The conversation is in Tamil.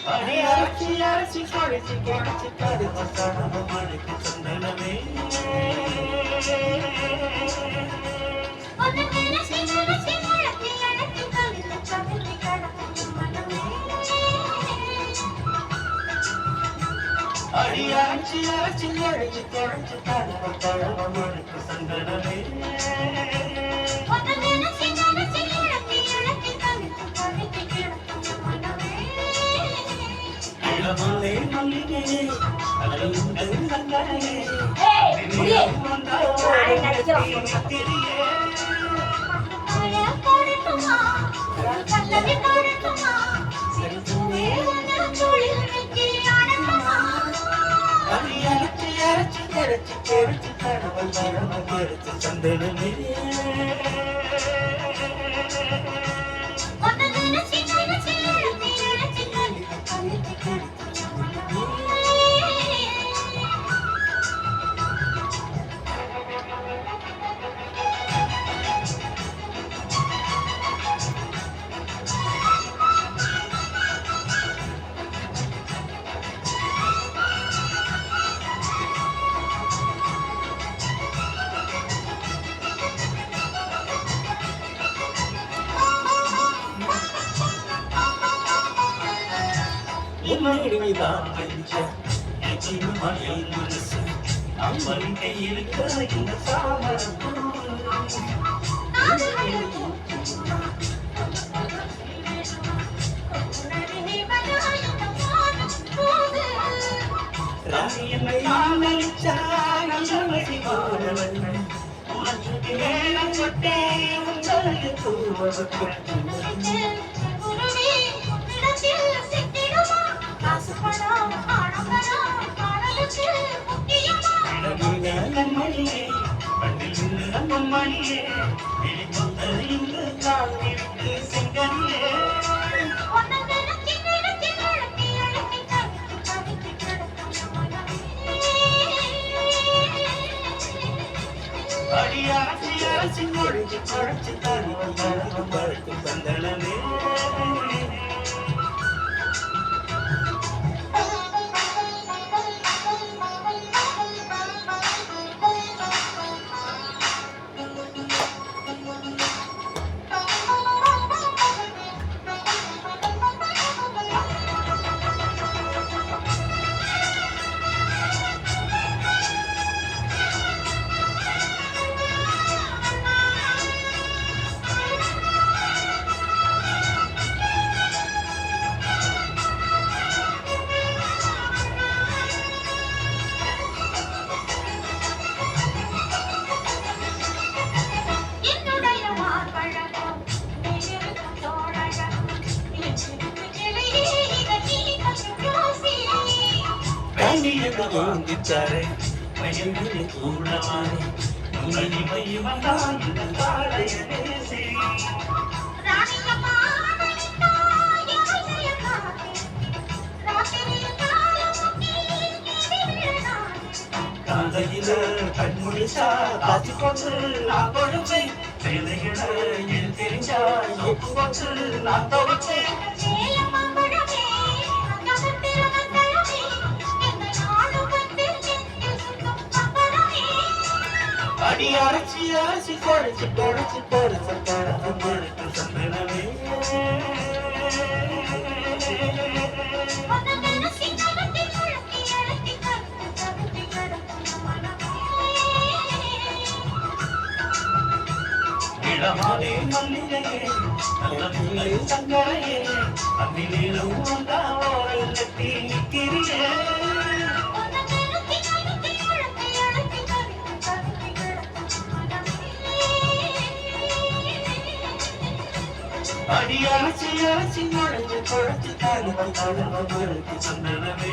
அடி அரைச்சி அரைச்சி குழைச்சி குழைச்சி கருவ கடவு மழைக்கு சந்தனமே அடி அரைச்சி அரைச்சி குழைச்சி குழைச்சி கருவ கடவு மழைக்கு சந்தனமே மல்லே மல்லிகே அலையுங்கள் நங்கனே சந்தனமே உன்னிடம் மழை மனசு அம்மன் கையில் இந்த சாமரம் ராணியம்மை ஆனலிச்சாய் போனவன் உனக்கு மேலம் கொட்டே உங்களுக்கு தூவதற்கு மணியே பண்டில் மணியே இங்கு காத்திருக்கு செங்கனியே அடி அரசி அரசி குழைச்சி குழைச்சி தருவம் பழுக்கும் சந்தனமே ோங்கிச்சாரே மயங்கிலே கூடமானே உனி மையமதான் இந்த காலைய நேசி காலையில கண்முழிச்சா காத்து கொண்டு நான் கொடுப்பை வேலையில என் தெரிஞ்சா ஒப்பு வச்சு நான் துவச்சேன் அடி அரைச்சி அரைச்சி குழைச்சி குழைச்சி குழைச்ச கடவுள் மழைக்கு சந்தனமே இளமாலே மல்லிகையே நல்ல பிள்ளை சங்கரையே அன்னிலும் வந்தாவோ கட்டி நிற்கிறியே அடி அரைச்சி அரைச்சி குழைச்சி குழைச்சி தருவம் தருவம் மழைக்கு சந்தனமே